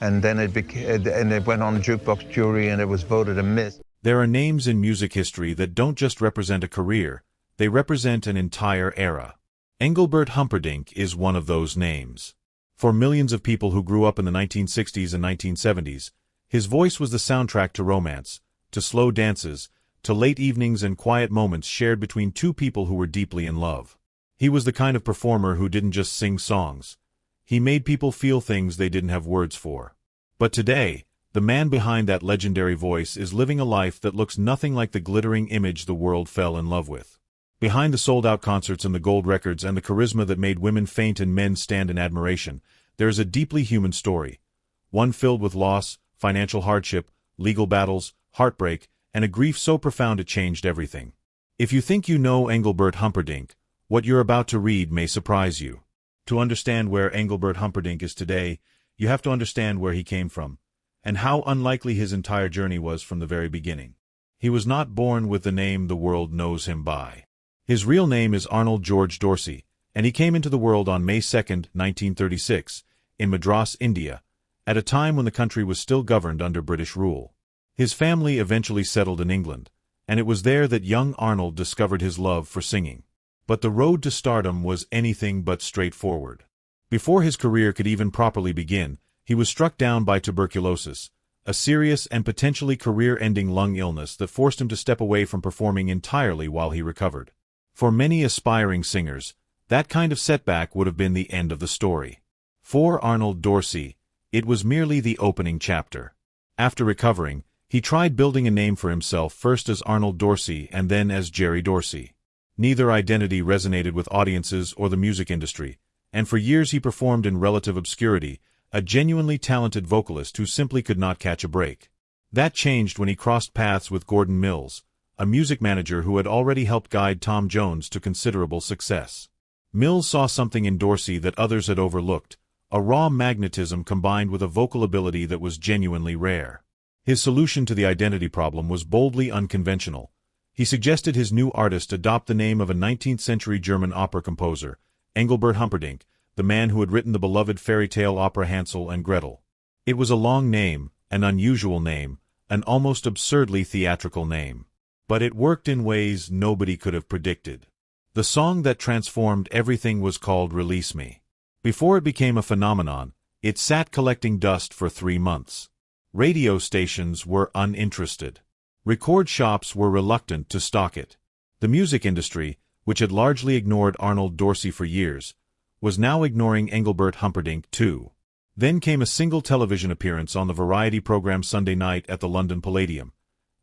and then it went on jukebox jury, and it was voted a miss. There are names in music history that don't just represent a career, they represent an entire era. Engelbert Humperdinck is one of those names. For millions of people who grew up in the 1960s and 1970s, his voice was the soundtrack to romance, to slow dances, to late evenings and quiet moments shared between two people who were deeply in love. He was the kind of performer who didn't just sing songs. He made people feel things they didn't have words for. But today, the man behind that legendary voice is living a life that looks nothing like the glittering image the world fell in love with. Behind the sold-out concerts and the gold records and the charisma that made women faint and men stand in admiration, there is a deeply human story. One filled with loss, financial hardship, legal battles, heartbreak, and a grief so profound it changed everything. If you think you know Engelbert Humperdinck, what you're about to read may surprise you. To understand where Engelbert Humperdinck is today, you have to understand where he came from, and how unlikely his entire journey was from the very beginning. He was not born with the name the world knows him by. His real name is Arnold George Dorsey, and he came into the world on May 2, 1936, in Madras, India, at a time when the country was still governed under British rule. His family eventually settled in England, and it was there that young Arnold discovered his love for singing. But the road to stardom was anything but straightforward. Before his career could even properly begin, he was struck down by tuberculosis, a serious and potentially career-ending lung illness that forced him to step away from performing entirely while he recovered. For many aspiring singers, that kind of setback would have been the end of the story. For Arnold Dorsey, it was merely the opening chapter. After recovering, he tried building a name for himself first as Arnold Dorsey and then as Jerry Dorsey. Neither identity resonated with audiences or the music industry, and for years he performed in relative obscurity, a genuinely talented vocalist who simply could not catch a break. That changed when he crossed paths with Gordon Mills, a music manager who had already helped guide Tom Jones to considerable success. Mills saw something in Dorsey that others had overlooked, a raw magnetism combined with a vocal ability that was genuinely rare. His solution to the identity problem was boldly unconventional. He suggested his new artist adopt the name of a 19th-century German opera composer, Engelbert Humperdinck, the man who had written the beloved fairy tale opera Hansel and Gretel. It was a long name, an unusual name, an almost absurdly theatrical name. But it worked in ways nobody could have predicted. The song that transformed everything was called Release Me. Before it became a phenomenon, it sat collecting dust for 3 months. Radio stations were uninterested. Record shops were reluctant to stock it. The music industry, which had largely ignored Arnold Dorsey for years, was now ignoring Engelbert Humperdinck too. Then came a single television appearance on the variety program Sunday Night at the London Palladium,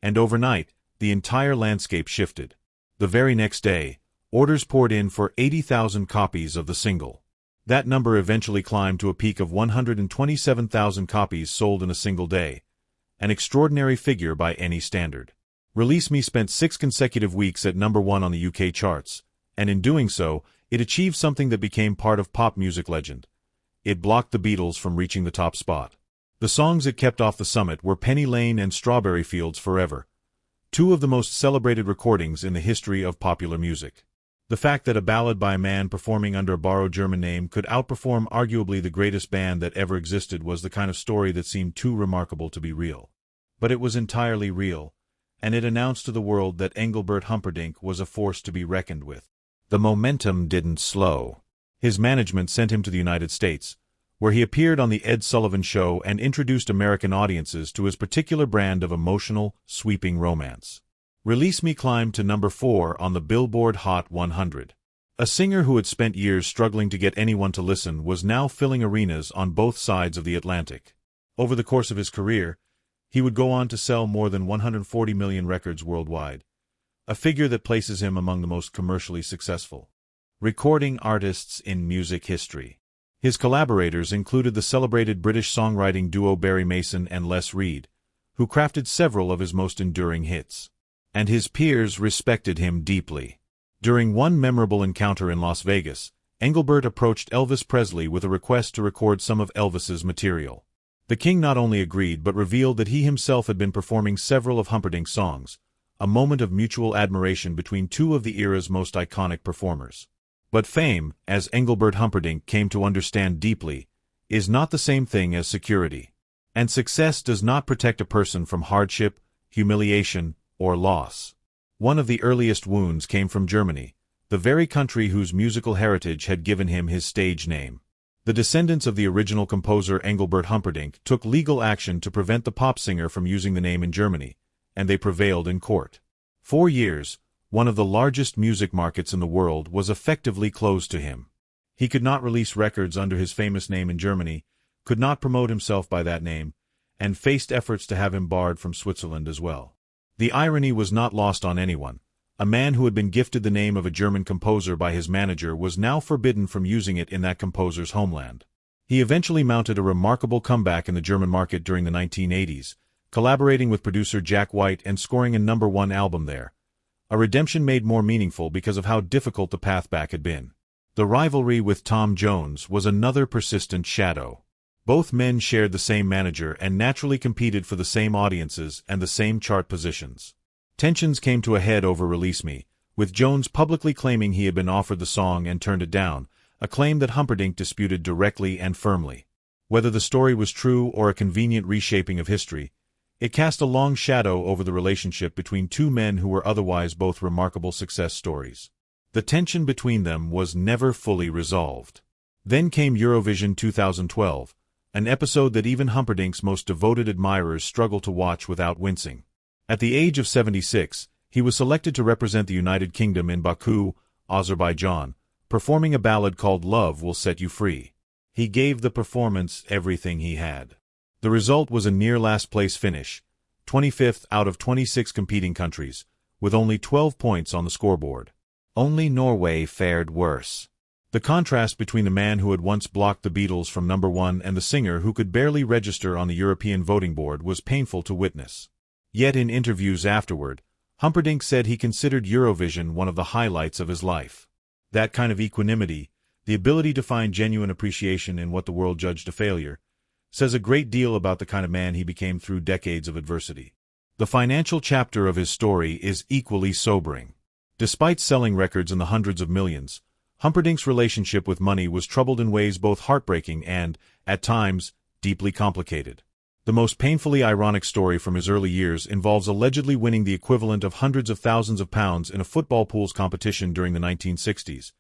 and overnight, the entire landscape shifted. The very next day, orders poured in for 80,000 copies of the single. That number eventually climbed to a peak of 127,000 copies sold in a single day, an extraordinary figure by any standard. Release Me spent 6 consecutive weeks at #1 on the UK charts, and in doing so, it achieved something that became part of pop music legend. It blocked the Beatles from reaching the top spot. The songs it kept off the summit were Penny Lane and Strawberry Fields Forever, 2 of the most celebrated recordings in the history of popular music. The fact that a ballad by a man performing under a borrowed German name could outperform arguably the greatest band that ever existed was the kind of story that seemed too remarkable to be real. But it was entirely real, and it announced to the world that Engelbert Humperdinck was a force to be reckoned with. The momentum didn't slow. His management sent him to the United States, where he appeared on The Ed Sullivan Show and introduced American audiences to his particular brand of emotional, sweeping romance. Release Me climbed to #4 on the Billboard Hot 100. A singer who had spent years struggling to get anyone to listen was now filling arenas on both sides of the Atlantic. Over the course of his career, he would go on to sell more than 140 million records worldwide, a figure that places him among the most commercially successful recording artists in music history. His collaborators included the celebrated British songwriting duo Barry Mason and Les Reed, who crafted several of his most enduring hits. And his peers respected him deeply. During one memorable encounter in Las Vegas, Engelbert approached Elvis Presley with a request to record some of Elvis's material. The king not only agreed but revealed that he himself had been performing several of Humperdinck's songs, a moment of mutual admiration between 2 of the era's most iconic performers. But fame, as Engelbert Humperdinck came to understand deeply, is not the same thing as security. And success does not protect a person from hardship, humiliation, or loss. One of the earliest wounds came from Germany, the very country whose musical heritage had given him his stage name. The descendants of the original composer Engelbert Humperdinck took legal action to prevent the pop singer from using the name in Germany, and they prevailed in court. 4 years, one of the largest music markets in the world was effectively closed to him. He could not release records under his famous name in Germany, could not promote himself by that name, and faced efforts to have him barred from Switzerland as well. The irony was not lost on anyone. A man who had been gifted the name of a German composer by his manager was now forbidden from using it in that composer's homeland. He eventually mounted a remarkable comeback in the German market during the 1980s, collaborating with producer Jack White and scoring a #1 album there. A redemption made more meaningful because of how difficult the path back had been. The rivalry with Tom Jones was another persistent shadow. Both men shared the same manager and naturally competed for the same audiences and the same chart positions. Tensions came to a head over Release Me, with Jones publicly claiming he had been offered the song and turned it down, a claim that Humperdinck disputed directly and firmly. Whether the story was true or a convenient reshaping of history, it cast a long shadow over the relationship between two men who were otherwise both remarkable success stories. The tension between them was never fully resolved. Then came Eurovision 2012, an episode that even Humperdinck's most devoted admirers struggled to watch without wincing. At the age of 76, he was selected to represent the United Kingdom in Baku, Azerbaijan, performing a ballad called Love Will Set You Free. He gave the performance everything he had. The result was a near last-place finish, 25th out of 26 competing countries, with only 12 points on the scoreboard. Only Norway fared worse. The contrast between the man who had once blocked the Beatles from #1 and the singer who could barely register on the European voting board was painful to witness. Yet in interviews afterward, Humperdinck said he considered Eurovision one of the highlights of his life. That kind of equanimity, the ability to find genuine appreciation in what the world judged a failure, says a great deal about the kind of man he became through decades of adversity. The financial chapter of his story is equally sobering. Despite selling records in the hundreds of millions, Humperdinck's relationship with money was troubled in ways both heartbreaking and, at times, deeply complicated. The most painfully ironic story from his early years involves allegedly winning the equivalent of hundreds of thousands of pounds in a football pools competition during the 1960s,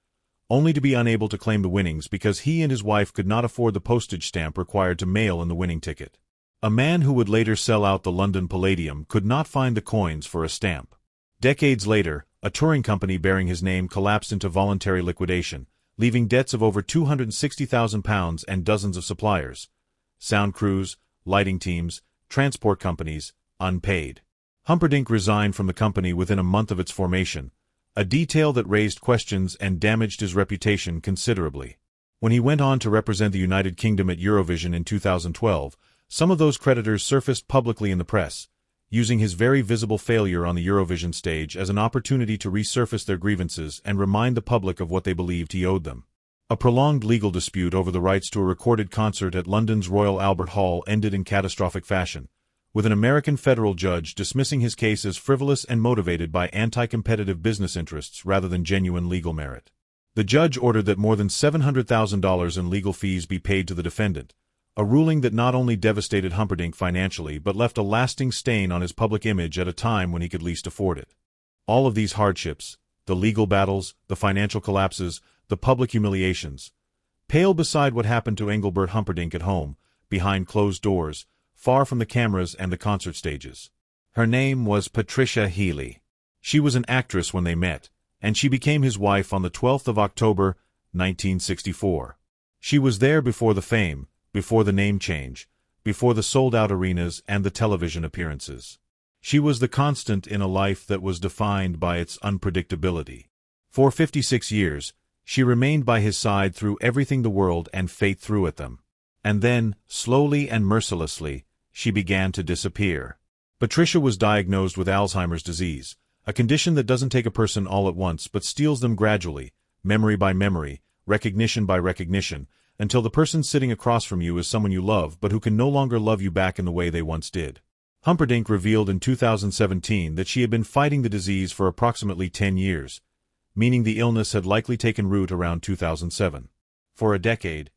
only to be unable to claim the winnings because he and his wife could not afford the postage stamp required to mail in the winning ticket. A man who would later sell out the London Palladium could not find the coins for a stamp. Decades later, a touring company bearing his name collapsed into voluntary liquidation, leaving debts of over £260,000 and dozens of suppliers, sound crews, lighting teams, transport companies, unpaid. Humperdinck resigned from the company within a month of its formation, a detail that raised questions and damaged his reputation considerably. When he went on to represent the United Kingdom at Eurovision in 2012, some of those creditors surfaced publicly in the press, using his very visible failure on the Eurovision stage as an opportunity to resurface their grievances and remind the public of what they believed he owed them. A prolonged legal dispute over the rights to a recorded concert at London's Royal Albert Hall ended in catastrophic fashion, with an American federal judge dismissing his case as frivolous and motivated by anti-competitive business interests rather than genuine legal merit. The judge ordered that more than $700,000 in legal fees be paid to the defendant, a ruling that not only devastated Humperdinck financially but left a lasting stain on his public image at a time when he could least afford it. All of these hardships, the legal battles, the financial collapses, the public humiliations, pale beside what happened to Engelbert Humperdinck at home, behind closed doors, far from the cameras and the concert stages. Her name was Patricia Healy. She was an actress when they met, and she became his wife on the 12th of October, 1964. She was there before the fame, before the name change, before the sold-out arenas and the television appearances. She was the constant in a life that was defined by its unpredictability. For 56 years, she remained by his side through everything the world and fate threw at them. And then, slowly and mercilessly, she began to disappear. Patricia was diagnosed with Alzheimer's disease, a condition that doesn't take a person all at once but steals them gradually, memory by memory, recognition by recognition, until the person sitting across from you is someone you love but who can no longer love you back in the way they once did. Humperdinck revealed in 2017 that she had been fighting the disease for approximately 10 years, meaning the illness had likely taken root around 2007. For a decade,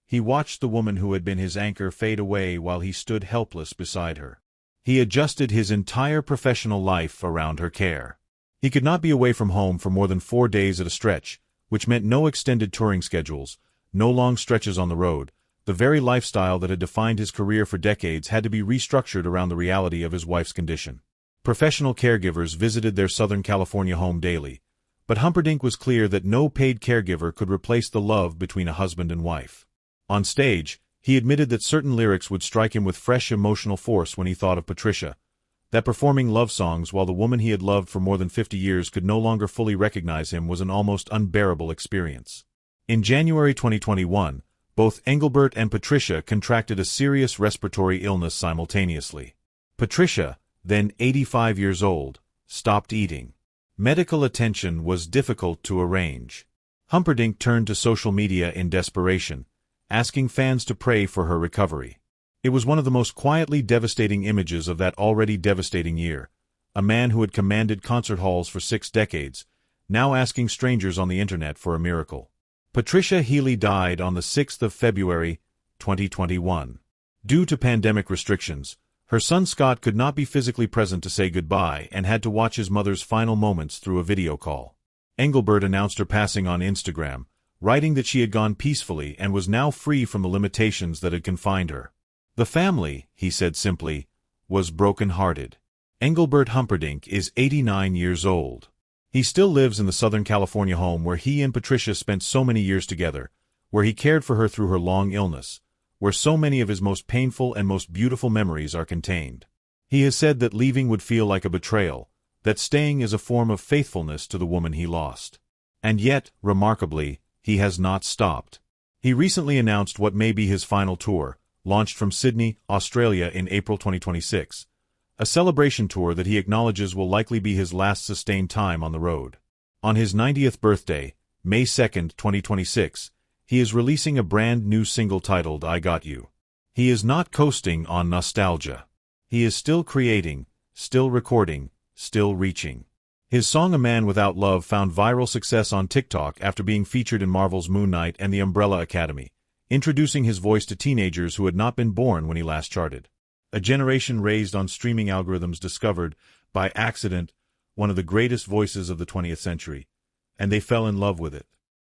He watched the woman who had been his anchor fade away while he stood helpless beside her. He adjusted his entire professional life around her care. He could not be away from home for more than 4 days at a stretch, which meant no extended touring schedules, no long stretches on the road. The very lifestyle that had defined his career for decades had to be restructured around the reality of his wife's condition. Professional caregivers visited their Southern California home daily, but Humperdinck was clear that no paid caregiver could replace the love between a husband and wife. On stage, he admitted that certain lyrics would strike him with fresh emotional force when he thought of Patricia, that performing love songs while the woman he had loved for more than 50 years could no longer fully recognize him was an almost unbearable experience. In January 2021, both Engelbert and Patricia contracted a serious respiratory illness simultaneously. Patricia, then 85 years old, stopped eating. Medical attention was difficult to arrange. Humperdinck turned to social media in desperation, asking fans to pray for her recovery. It was one of the most quietly devastating images of that already devastating year, a man who had commanded concert halls for 6 decades, now asking strangers on the internet for a miracle. Patricia Healy died on the 6th of February, 2021. Due to pandemic restrictions, her son Scott could not be physically present to say goodbye and had to watch his mother's final moments through a video call. Engelbert announced her passing on Instagram, writing that she had gone peacefully and was now free from the limitations that had confined her. The family, he said simply, was broken-hearted. Engelbert Humperdinck is 89 years old. He still lives in the Southern California home where he and Patricia spent so many years together, where he cared for her through her long illness, where so many of his most painful and most beautiful memories are contained. He has said that leaving would feel like a betrayal, that staying is a form of faithfulness to the woman he lost. And yet, remarkably, he has not stopped. He recently announced what may be his final tour, launched from Sydney, Australia in April 2026. A celebration tour that he acknowledges will likely be his last sustained time on the road. On his 90th birthday, May 2, 2026, he is releasing a brand new single titled I Got You. He is not coasting on nostalgia. He is still creating, still recording, still reaching. His song A Man Without Love found viral success on TikTok after being featured in Marvel's Moon Knight and The Umbrella Academy, introducing his voice to teenagers who had not been born when he last charted. A generation raised on streaming algorithms discovered, by accident, one of the greatest voices of the 20th century, and they fell in love with it.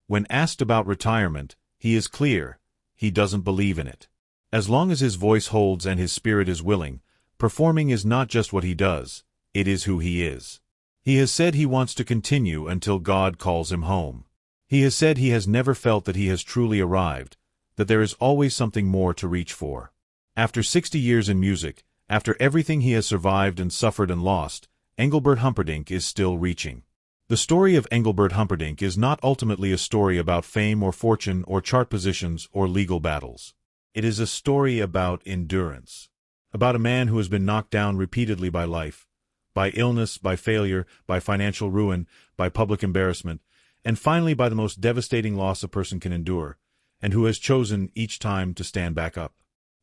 When asked about retirement, he is clear, he doesn't believe in it. As long as his voice holds and his spirit is willing, performing is not just what he does, it is who he is. He has said he wants to continue until God calls him home. He has said he has never felt that he has truly arrived, that there is always something more to reach for. After 60 years in music, after everything he has survived and suffered and lost, Engelbert Humperdinck is still reaching. The story of Engelbert Humperdinck is not ultimately a story about fame or fortune or chart positions or legal battles. It is a story about endurance. About a man who has been knocked down repeatedly by life, by illness, by failure, by financial ruin, by public embarrassment, and finally by the most devastating loss a person can endure, and who has chosen each time to stand back up.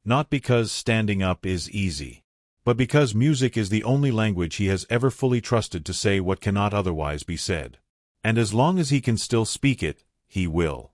Not because standing up is easy, but because music is the only language he has ever fully trusted to say what cannot otherwise be said. And as long as he can still speak it, he will.